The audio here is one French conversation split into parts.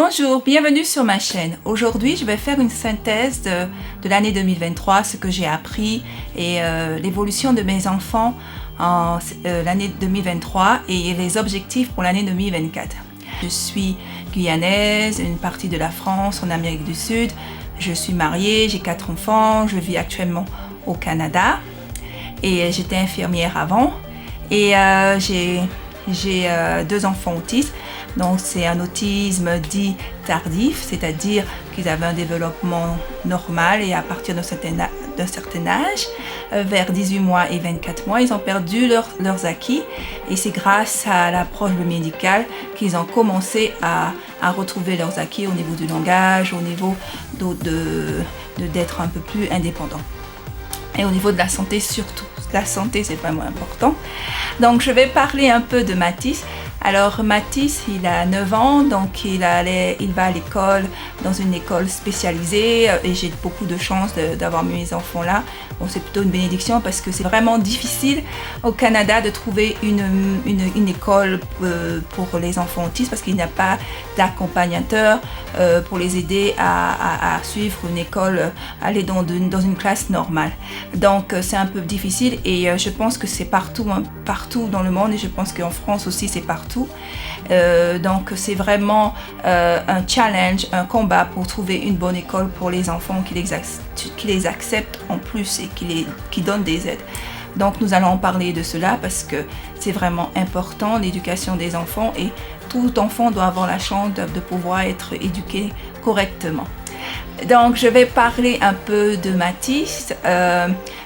Bonjour, bienvenue sur ma chaîne. Aujourd'hui, je vais faire une synthèse de l'année 2023, ce que j'ai appris et l'évolution de mes enfants en l'année 2023 et les objectifs pour l'année 2024. Je suis guyanaise, une partie de la France, en Amérique du Sud. Je suis mariée, j'ai 4 enfants, je vis actuellement au Canada et j'étais infirmière avant. Et j'ai 2 enfants autistes. Donc c'est un autisme dit tardif, c'est-à-dire qu'ils avaient un développement normal et à partir d'un certain âge, vers 18 mois et 24 mois, ils ont perdu leurs acquis et c'est grâce à l'approche médicale qu'ils ont commencé à retrouver leurs acquis au niveau du langage, au niveau d'être un peu plus indépendants. Et au niveau de la santé surtout. La santé, c'est vraiment important. Donc, je vais parler un peu de Mathis. Alors, Mathis, il a 9 ans, donc il va à l'école, dans une école spécialisée et j'ai beaucoup de chance d'avoir mis mes enfants là. Bon, c'est plutôt une bénédiction parce que c'est vraiment difficile au Canada de trouver une école pour les enfants autistes parce qu'il n'y a pas d'accompagnateur pour les aider à suivre une école, aller dans une classe normale. Donc, c'est un peu difficile et je pense que c'est partout dans le monde et je pense qu'en France aussi c'est partout. Donc c'est vraiment un challenge, un combat pour trouver une bonne école pour les enfants qui les acceptent en plus et qui donnent des aides. Donc nous allons parler de cela parce que c'est vraiment important, l'éducation des enfants et tout enfant doit avoir la chance de pouvoir être éduqué correctement. Donc je vais parler un peu de Mathis.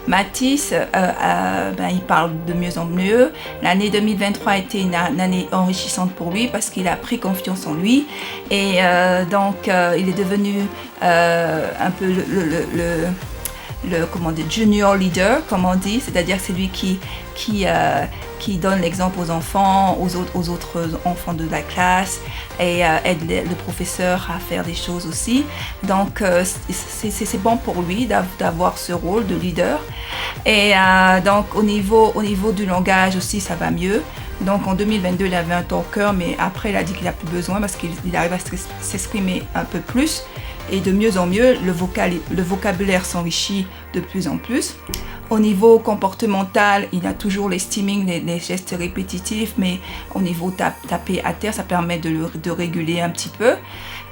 Mathis, il parle de mieux en mieux. L'année 2023 a été une année enrichissante pour lui parce qu'il a pris confiance en lui et il est devenu un peu le junior leader, comme on dit, c'est-à-dire c'est lui qui donne l'exemple aux enfants, aux autres enfants de la classe et aide le professeur à faire des choses aussi. Donc c'est bon pour lui d'avoir ce rôle de leader. Et donc au niveau du langage aussi, ça va mieux. Donc en 2022, il avait un talker, mais après il a dit qu'il n'a plus besoin parce qu'il arrive à s'exprimer un peu plus. Et de mieux en mieux, le vocabulaire s'enrichit de plus en plus. Au niveau comportemental, il a toujours les stimming, les gestes répétitifs, mais au niveau taper à terre, ça permet de réguler un petit peu.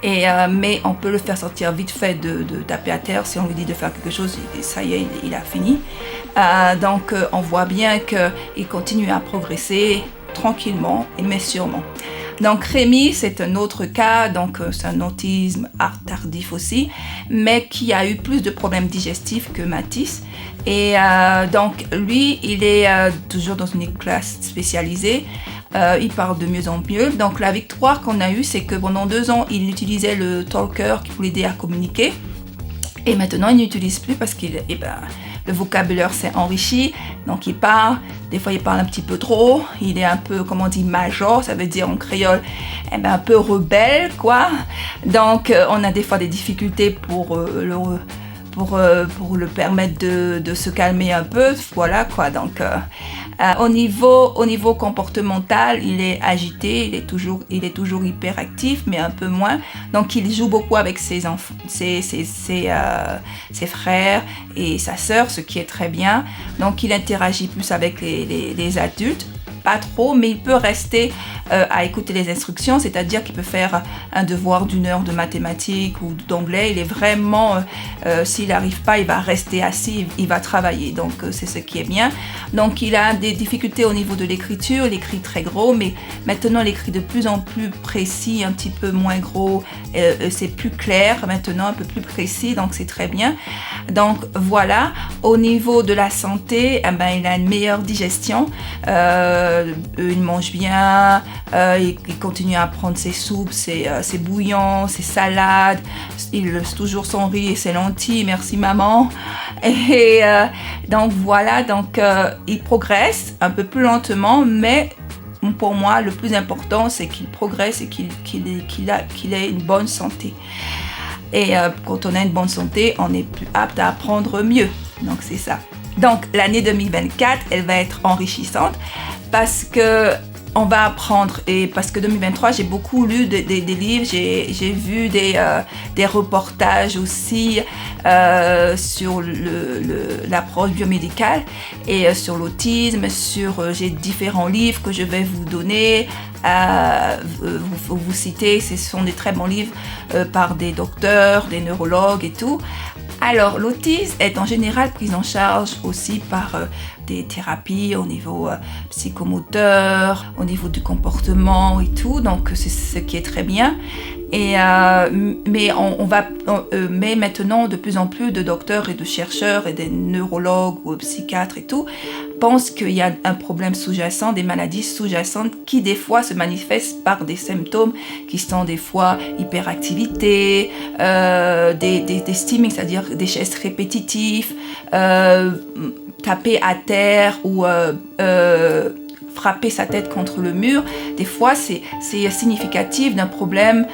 Mais on peut le faire sortir vite fait de taper à terre si on lui dit de faire quelque chose, et ça y est, il a fini. Donc on voit bien qu'il continue à progresser tranquillement, mais sûrement. Donc Rémi, c'est un autre cas, donc c'est un autisme tardif aussi, mais qui a eu plus de problèmes digestifs que Mathis. Et donc lui, il est toujours dans une classe spécialisée, il parle de mieux en mieux. Donc la victoire qu'on a eue, c'est que pendant 2 ans, il utilisait le talker pour l'aider à communiquer. Et maintenant, il n'utilise plus parce que le vocabulaire s'est enrichi. Donc, il parle. Des fois, il parle un petit peu trop. Il est un peu, comme on dit, major. Ça veut dire en créole, un peu rebelle, quoi. Donc, on a des fois des difficultés pour le permettre de se calmer un peu. Voilà, quoi. Donc, au niveau comportemental, il est agité, il est toujours hyperactif, mais un peu moins. Donc, il joue beaucoup avec ses enfants, ses frères et sa sœur, ce qui est très bien. Donc, il interagit plus avec les adultes. Pas trop, mais il peut rester à écouter les instructions, c'est-à-dire qu'il peut faire un devoir d'1 heure de mathématiques ou d'anglais. Il est vraiment, s'il n'arrive pas, il va rester assis, il va travailler. Donc, c'est ce qui est bien. Donc, il a des difficultés au niveau de l'écriture. Il écrit très gros, mais maintenant, il écrit de plus en plus précis, un petit peu moins gros. C'est plus clair maintenant, un peu plus précis, donc c'est très bien. Donc, voilà. Au niveau de la santé, il a une meilleure digestion. Il mange bien, il continue à prendre ses soupes, ses bouillons, ses salades, il laisse toujours son riz et ses lentilles, merci maman. Et donc voilà, il progresse un peu plus lentement, mais pour moi le plus important c'est qu'il progresse et qu'il ait une bonne santé. Et quand on a une bonne santé, on est plus apte à apprendre mieux, donc c'est ça. Donc l'année 2024, elle va être enrichissante parce que on va apprendre, et parce que 2023 j'ai beaucoup lu des livres, j'ai vu des reportages aussi sur l'approche biomédicale et sur l'autisme, j'ai différents livres que je vais vous donner, vous citer, ce sont des très bons livres par des docteurs, des neurologues et tout. Alors, l'autisme est en général pris en charge aussi par des thérapies au niveau psychomoteur, au niveau du comportement et tout, donc c'est ce qui est très bien. Mais mais maintenant, de plus en plus de docteurs et de chercheurs et des neurologues ou psychiatres et tout pensent qu'il y a un problème sous-jacent, des maladies sous-jacentes qui des fois se manifestent par des symptômes qui sont des fois hyperactivité, des stimmings, c'est-à-dire des gestes répétitifs, taper à terre ou frapper sa tête contre le mur. Des fois, c'est significatif d'un problème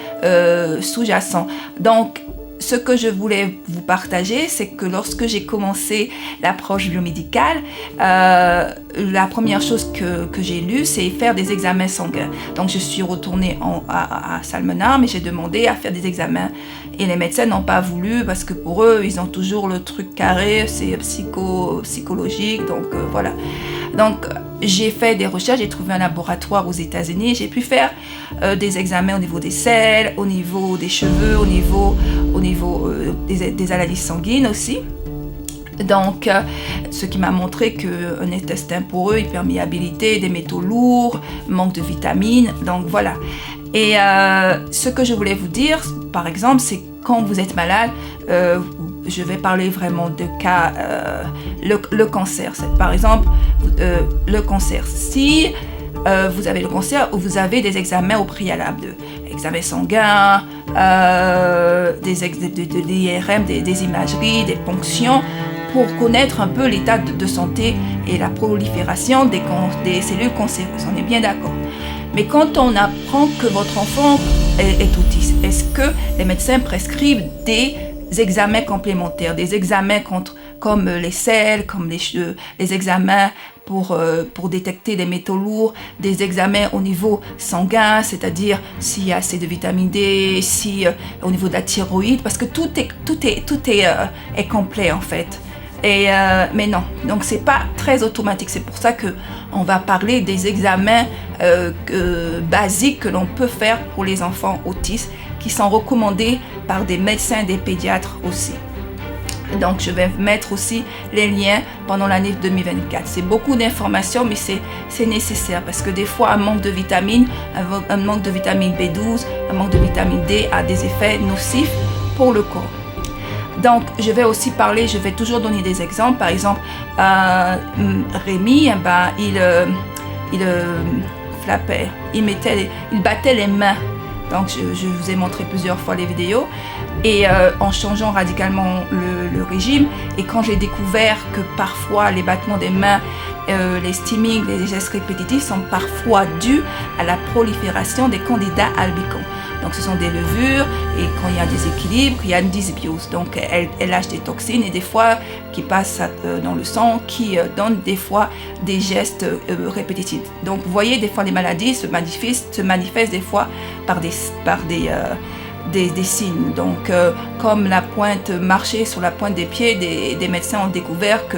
sous-jacent. Donc, ce que je voulais vous partager, c'est que lorsque j'ai commencé l'approche biomédicale, la première chose que j'ai lue, c'est faire des examens sanguins. Donc, je suis retournée à Salmenard, mais j'ai demandé à faire des examens. Et les médecins n'ont pas voulu parce que pour eux, ils ont toujours le truc carré, c'est psychologique, donc voilà. Donc, j'ai fait des recherches, j'ai trouvé un laboratoire aux États-Unis, j'ai pu faire des examens au niveau des selles, au niveau des cheveux, au niveau des analyses sanguines aussi. Donc, ce qui m'a montré qu'un intestin poreux, hyperméabilité, des métaux lourds, manque de vitamines, donc voilà. Et ce que je voulais vous dire, par exemple, c'est quand vous êtes malade, je vais parler vraiment de cas, le cancer. C'est, par exemple, le cancer. Si vous avez le cancer ou vous avez des examens au préalable, examens sanguins, des IRM, des imageries, des ponctions, pour connaître un peu l'état de santé et la prolifération des cellules cancéreuses. On est bien d'accord. Mais quand on apprend que votre enfant est autiste, est-ce que les médecins prescrivent des examens complémentaires, des examens comme les selles, comme les examens pour détecter des métaux lourds, des examens au niveau sanguin, c'est-à-dire s'il y a assez de vitamine D, au niveau de la thyroïde, parce que tout est complet en fait. Mais non, donc c'est pas très automatique. C'est pour ça que on va parler des examens basiques que l'on peut faire pour les enfants autistes, qui sont recommandés par des médecins, des pédiatres aussi. Donc je vais mettre aussi les liens pendant l'année 2024. C'est beaucoup d'informations, mais c'est nécessaire parce que des fois un manque de vitamines, un manque de vitamine B12, un manque de vitamine D a des effets nocifs pour le corps. Donc, je vais toujours donner des exemples. Par exemple, Rémi, il battait les mains. Donc, je vous ai montré plusieurs fois les vidéos. Et en changeant radicalement le régime, et quand j'ai découvert que parfois les battements des mains, les stimmings, les gestes répétitifs sont parfois dus à la prolifération des candidats albicans. Donc ce sont des levures, et quand il y a un déséquilibre, il y a une dysbiose. Donc elle lâche des toxines et des fois qui passent dans le sang, qui donnent des fois des gestes répétitifs. Donc vous voyez, des fois les maladies se manifestent des fois par des signes. Donc comme marcher sur la pointe des pieds, des médecins ont découvert que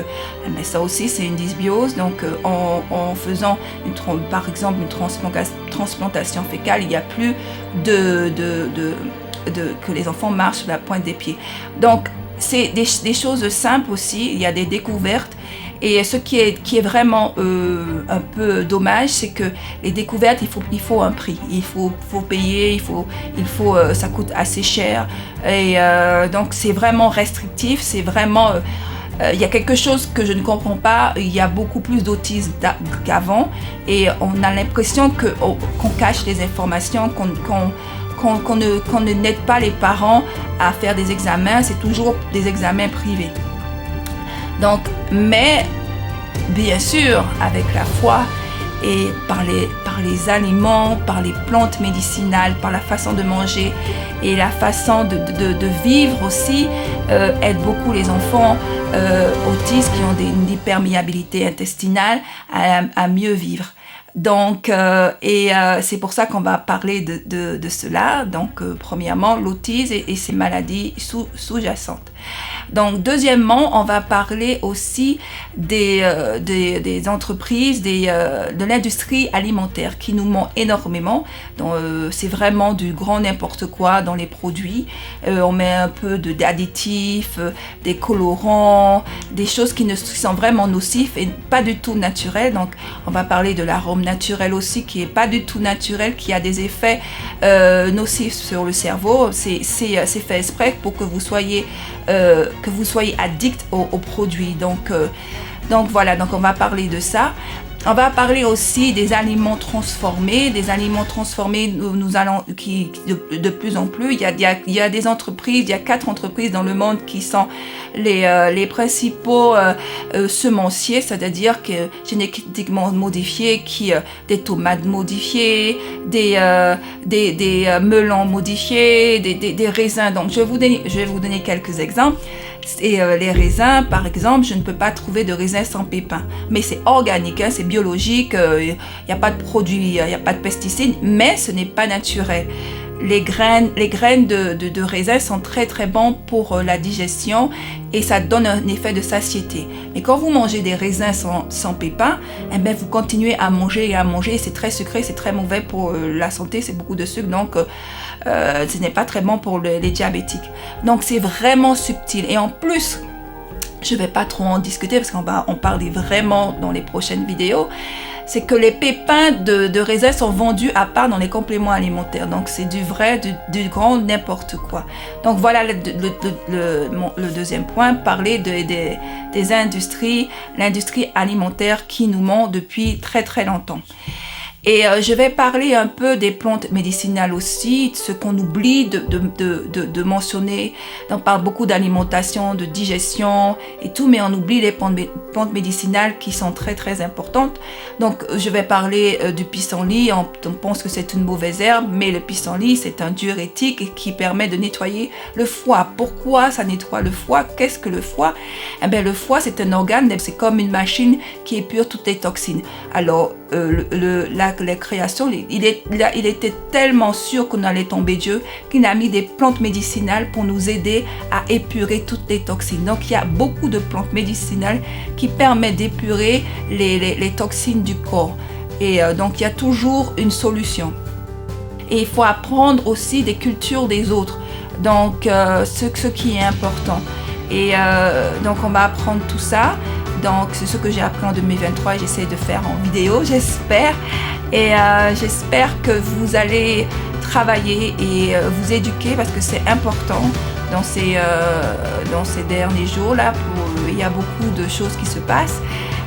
mais ça aussi c'est une dysbiose. Donc en faisant par exemple une transplantation fécale, il n'y a plus que les enfants marchent sur la pointe des pieds. Donc c'est des choses simples aussi, il y a des découvertes. Et ce qui est vraiment un peu dommage, c'est que les découvertes, il faut un prix, il faut payer, ça coûte assez cher. Et donc c'est vraiment restrictif, c'est vraiment... il y a quelque chose que je ne comprends pas, il y a beaucoup plus d'autisme qu'avant, et on a l'impression qu'on cache les informations, qu'on ne n'aide pas les parents à faire des examens, c'est toujours des examens privés. Donc, mais bien sûr, avec la foi et par les aliments, par les plantes médicinales, par la façon de manger et la façon de vivre aussi, aide beaucoup les enfants autistes qui ont une hyperméabilité intestinale à mieux vivre. Donc, c'est pour ça qu'on va parler de cela. Donc, premièrement, l'autisme et ses maladies sous-jacentes. Donc, deuxièmement, on va parler aussi des entreprises, de l'industrie alimentaire qui nous ment énormément. Donc, c'est vraiment du grand n'importe quoi dans les produits. On met un peu d'additifs, des colorants, des choses qui sont vraiment nocifs et pas du tout naturelles. Donc, on va parler de l'arôme naturel aussi qui est pas du tout naturel, qui a des effets nocifs sur le cerveau. C'est fait exprès pour que vous soyez addict aux produits. Donc voilà, donc on va parler de ça. On va parler aussi des aliments transformés. De plus en plus, il y a des entreprises, il y a 4 entreprises dans le monde qui sont les principaux semenciers, c'est-à-dire que génétiquement modifiés, des tomates modifiées, des melons modifiés, des raisins. Donc je vais vous donner quelques exemples. Et les raisins, par exemple, je ne peux pas trouver de raisins sans pépins. Mais c'est organique, c'est biologique, il n'y a pas de produits, il n'y a pas de pesticides, mais ce n'est pas naturel. Les graines de raisin sont très très bons pour la digestion et ça donne un effet de satiété. Mais quand vous mangez des raisins sans pépins, eh bien, vous continuez à manger et à manger. C'est très sucré, c'est très mauvais pour la santé, c'est beaucoup de sucre, donc ce n'est pas très bon pour les diabétiques. Donc c'est vraiment subtil. Et en plus, je ne vais pas trop en discuter parce qu'on va en parler vraiment dans les prochaines vidéos. C'est que les pépins de raisin sont vendus à part dans les compléments alimentaires. Donc c'est du grand n'importe quoi. Donc voilà le deuxième point, parler des industries, l'industrie alimentaire qui nous ment depuis très très longtemps. Et je vais parler un peu des plantes médicinales aussi, ce qu'on oublie de mentionner. On parle beaucoup d'alimentation, de digestion et tout, mais on oublie les plantes médicinales qui sont très très importantes. Donc je vais parler du pissenlit. On pense que c'est une mauvaise herbe, mais le pissenlit c'est un diurétique qui permet de nettoyer le foie. Pourquoi ça nettoie le foie? Qu'est-ce que le foie? Eh bien, le foie c'est un organe, c'est comme une machine qui épure toutes les toxines. Alors la création, il était tellement sûr qu'on allait tomber Dieu qu'il a mis des plantes médicinales pour nous aider à épurer toutes les toxines. Donc il y a beaucoup de plantes médicinales qui permettent d'épurer les toxines du corps. Et donc il y a toujours une solution. Et il faut apprendre aussi des cultures des autres. Donc ce qui est important. Et donc on va apprendre tout ça. Donc c'est ce que j'ai appris en 2023 et j'essaie de faire en vidéo, j'espère. Et j'espère que vous allez travailler et vous éduquer parce que c'est important dans ces derniers jours-là. Il y a beaucoup de choses qui se passent.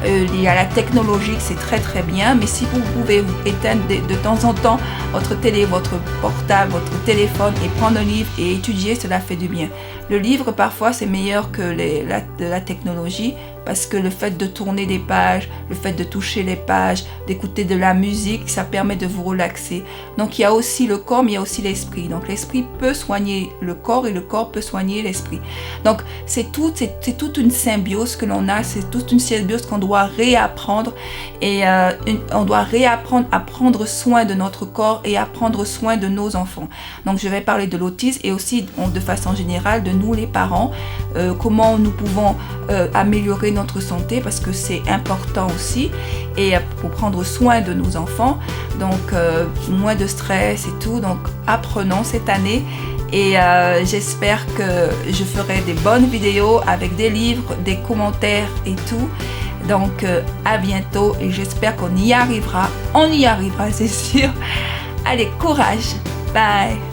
Il y a la technologie, c'est très très bien, mais si vous pouvez vous éteindre de temps en temps votre télé, votre portable, votre téléphone et prendre un livre et étudier, cela fait du bien. Le livre parfois c'est meilleur que la technologie parce que le fait de tourner des pages, le fait de toucher les pages, d'écouter de la musique, ça permet de vous relaxer. Donc il y a aussi le corps, mais il y a aussi l'esprit. Donc l'esprit peut soigner le corps et le corps peut soigner l'esprit. Donc c'est toute une symbiose que l'on a, c'est toute une symbiose qu'on doit réapprendre et on doit réapprendre à prendre soin de notre corps et à prendre soin de nos enfants. Donc je vais parler de l'autisme et aussi de façon générale de nous les parents, comment nous pouvons améliorer notre santé parce que c'est important aussi et pour prendre soin de nos enfants. Donc moins de stress et tout. Donc apprenons cette année et j'espère que je ferai des bonnes vidéos avec des livres, des commentaires et tout. Donc à bientôt et j'espère qu'on y arrivera. On y arrivera, c'est sûr. Allez, courage. Bye.